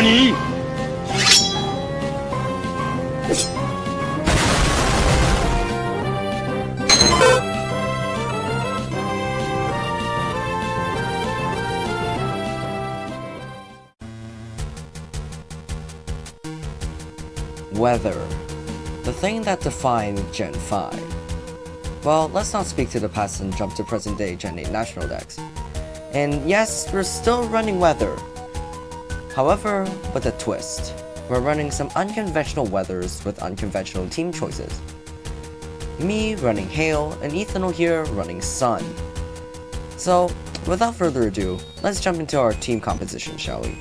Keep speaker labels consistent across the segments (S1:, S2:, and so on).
S1: 何
S2: Weather, the thing that defined Gen 5. Well, let's not speak to the past and jump to present day Gen 8 national decks. And yes, we're still running weather. However, with a twist. We're running some unconventional weathers with unconventional team choices. Me running Hail, and Ethanol here running Sun. So, without further ado, let's jump into our team composition, shall we?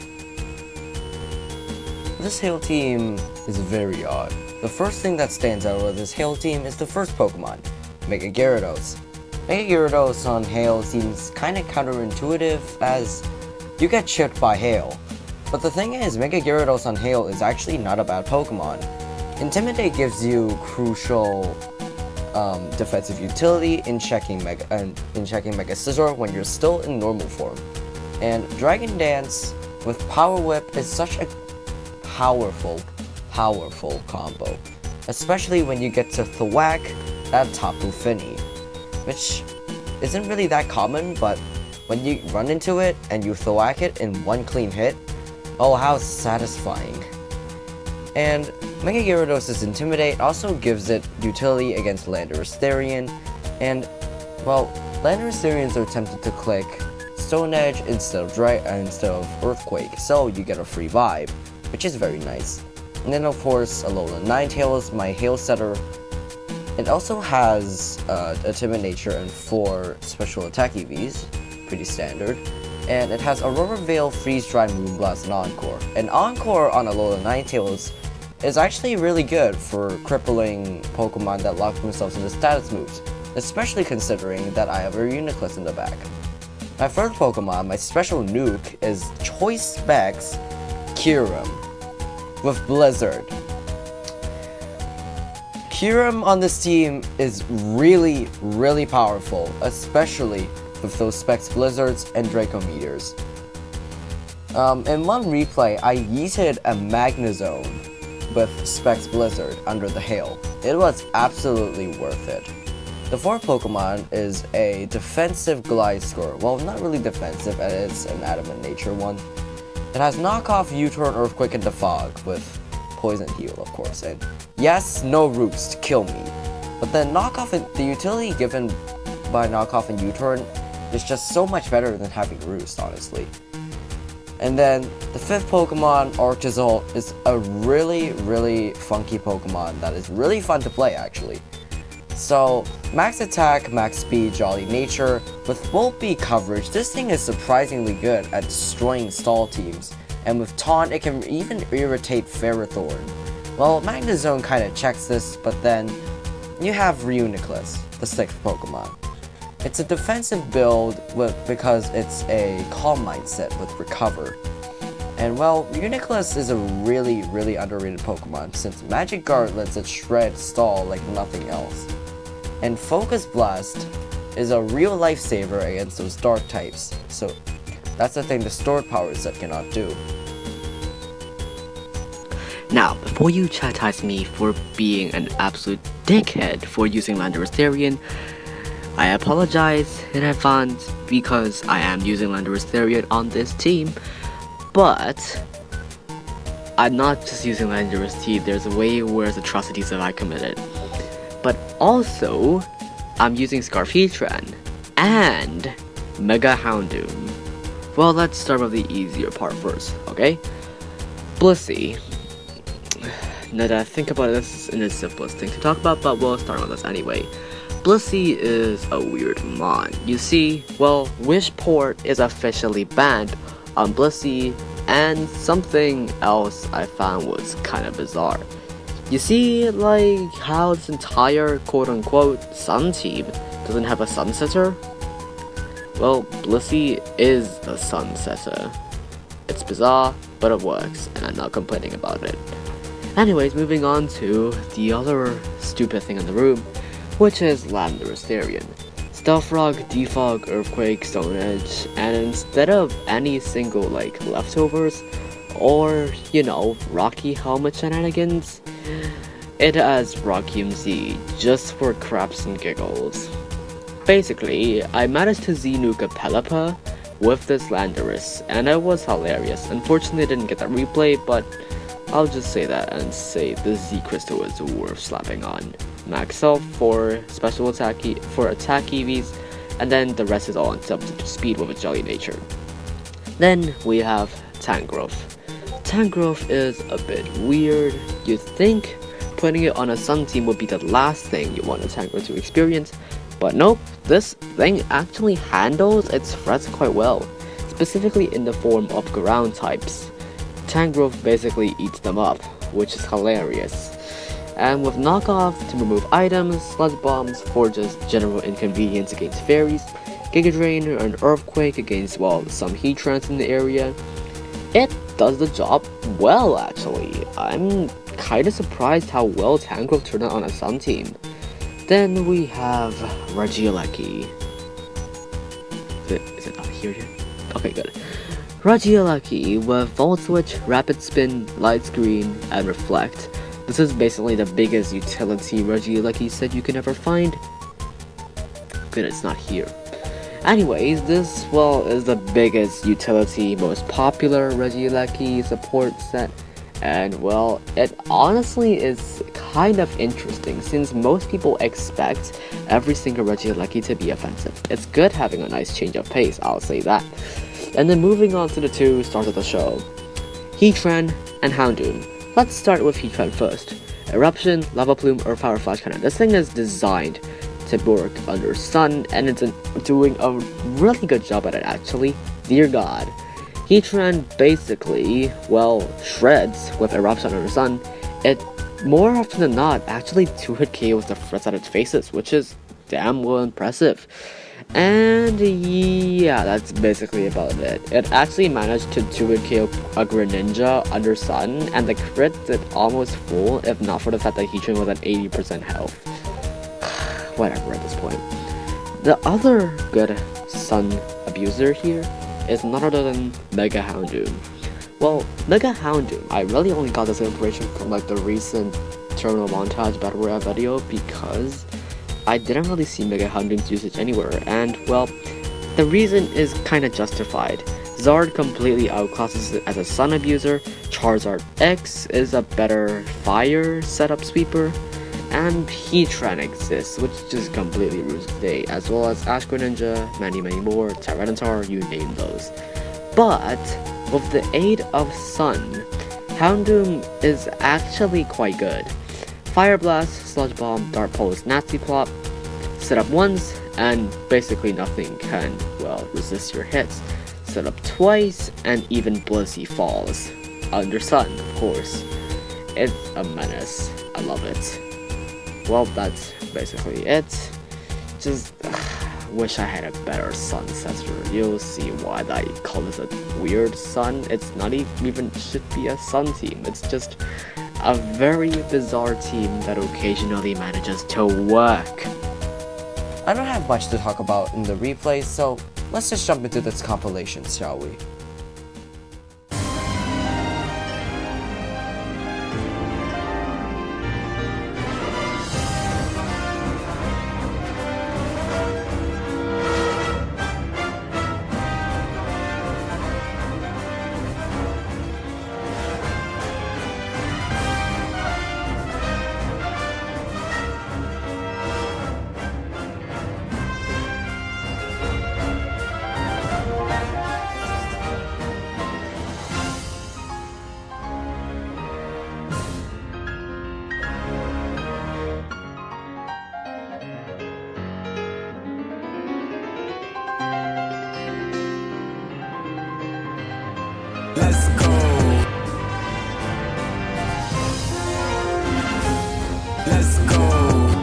S2: This Hail team is very odd. The first thing that stands out with this Hail team is the first Pokemon, Mega Gyarados. Mega Gyarados on Hail seems kinda counterintuitive as you get chipped by Hail. But the thing is, Mega Gyarados on Hail is actually not a bad Pokemon. Intimidate gives you crucial defensive utility in checking Mega Scizor when you're still in normal form. And Dragon Dance with Power Whip is such a powerful combo, especially when you get to thwack that Tapu Fini, which isn't really that common, but when you run into it and you thwack it in one clean hit, oh how satisfying. And Mega Gyarados' Intimidate also gives it utility against Landorus Therian, and well, Landorus Therians are tempted to click Stone Edge instead of Earthquake, so you get a free vibe, which is very nice. And then of course, Alola Ninetales, my Hail setter. It also has a Timid Nature and 4 special attack EVs, pretty standard. And it has Aurora Veil, Freeze Dry, Moonblast, and Encore. And Encore on Alola Ninetales is actually really good for crippling Pokemon that lock themselves into status moves, especially considering that I have a Uniclus in the back. My first Pokemon, my special nuke, is Choice Specs Kyurem with Blizzard. Kyurem on this team is really powerful, especially with those Specs Blizzards and Draco Meteors. In one replay, I yeeted a Magnezone with Specs Blizzard under the Hail. It was absolutely worth it. The fourth Pokemon is a defensive Gliscor. Well, not really defensive, as it's an Adamant Nature one. It has knockoff U-Turn, Earthquake, and Defog with Poison Heal, of course. And yes, no Roost, kill me. But the knockoff and the utility given by knockoff and U-Turn is just so much better than having Roost, honestly. And then the fifth Pokemon, Archisol, is a really funky Pokemon that is really fun to play, actually. So, max attack, max speed, jolly nature, with Volbeat coverage, this thing is surprisingly good at destroying stall teams, and with Taunt, it can even irritate Ferrothorn. Well, Magnezone kinda checks this, but then you have Reuniclus, the sixth Pokemon. It's a defensive build because it's a calm mindset with Recover. And well, Reuniclus is a really underrated Pokemon since Magic Guard lets it shred stall like nothing else. And Focus Blast is a real lifesaver against those dark types, so that's the thing the stored power set cannot do.
S3: Now, before you chastise me for being an absolute dickhead for using Landorus Therian, I apologize in advance because I am using Landorus Therian on this team, but I'm not just using Landorus T, there's way worse atrocities that I committed. But also, I'm using Scarfetran and Mega Houndoom. Well, let's start with the easier part first, okay? Blissey. Now that I think about it, this isn't the simplest thing to talk about, but we'll start on this anyway. Blissey is a weird mon. You see, well, Wishport is officially banned on Blissey, and something else I found was kinda bizarre. You see, like, how this entire quote-unquote Sun team doesn't have a Sunsetter? Well, Blissey is a Sunsetter. It's bizarre, but it works, and I'm not complaining about it. Anyways, moving on to the other stupid thing in the room, which is Landorus Therian. Stealth Rock, Defog, Earthquake, Stone Edge, and instead of any single, like, leftovers, or, you know, Rocky Helmet shenanigans. It has Rocky MC just for craps and giggles. Basically, I managed to Z-nuke a Pelipper with this Landorus, and it was hilarious. Unfortunately, I didn't get that replay, but I'll just say that and say the Z Crystal is worth slapping on. Max health for special attack for attack EVs, and then the rest is all on speed with a jelly nature. Then we have Tangrowth. Tangrowth is a bit weird. You'd think putting it on a Sun team would be the last thing you want a Tangrowth to experience, but nope, this thing actually handles its threats quite well, specifically in the form of ground types. Tangrowth basically eats them up, which is hilarious. And with knockoff to remove items, sludge bombs for just general inconvenience against fairies, Giga Drain or an Earthquake against, well, some Heatrans in the area, it does the job well actually. I'm kinda surprised how well Tangrowth turned out on a Sun team. Then we have Regieleki. Is it not here yet? Okay, good. Regieleki with Volt Switch, Rapid Spin, Light Screen, and Reflect. This is basically the biggest utility Regieleki said you can ever find. Good, it's not here. Anyways, this, well, is the biggest utility, most popular Regieleki support set. And well, it honestly is kind of interesting since most people expect every single Regieleki to be offensive. It's good having a nice change of pace, I'll say that. And then moving on to the two stars of the show, Heatran and Houndoom. Let's start with Heatran first. Eruption, Lava Plume, or Power Flash Cannon. This thing is designed to work under Sun, and it's doing a really good job at it actually. Dear God. Heatran basically, well, shreds with Eruption under Sun. It, more often than not, actually 2-hit KOs the threats that it faces, which is damn well impressive. And yeah, that's basically about it. It actually managed to 2-hit KO a Greninja under Sun, and the crit did almost full, if not for the fact that Heatran was at 80% health. Whatever at this point. The other good Sun abuser here is none other than Mega Houndoom. Well, Mega Houndoom, I really only got this information from like the recent Terminal Montage Battle Royale video because I didn't really see Mega Houndoom's usage anywhere, and well, the reason is kinda justified. Zard completely outclasses it as a Sun abuser, Charizard X is a better fire setup sweeper, and Heatran exists, which just completely rules the day, as well as Ash Greninja, many more, Tyranitar, you name those. But with the aid of Sun, Houndoom is actually quite good. Fire Blast, Sludge Bomb, Dart Pulse, Nasty Plot, set up once, and basically nothing can, well, resist your hits. Set up twice, and even Blissey falls. Under Sun, of course. It's a menace. I love it. Well, that's basically it. Just wish I had a better Sun successor. You'll see why I call this a weird Sun. It's not even should be a Sun team. It's just a very bizarre team that occasionally manages to work.
S2: I don't have much to talk about in the replays, so let's just jump into this compilation, shall we?
S1: Let's go. Let's go.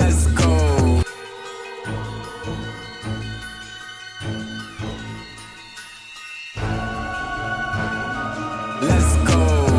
S1: Let's go. Let's go.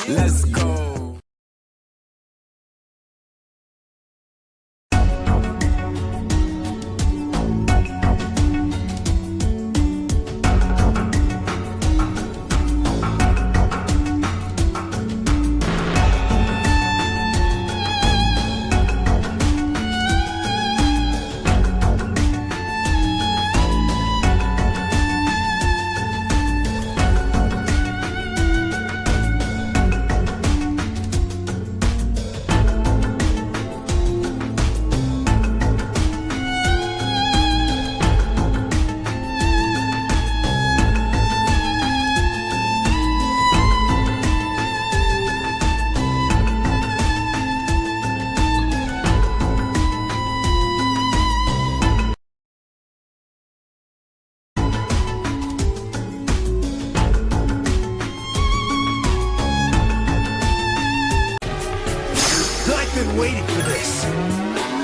S1: Let's go.
S4: I've been waiting for this.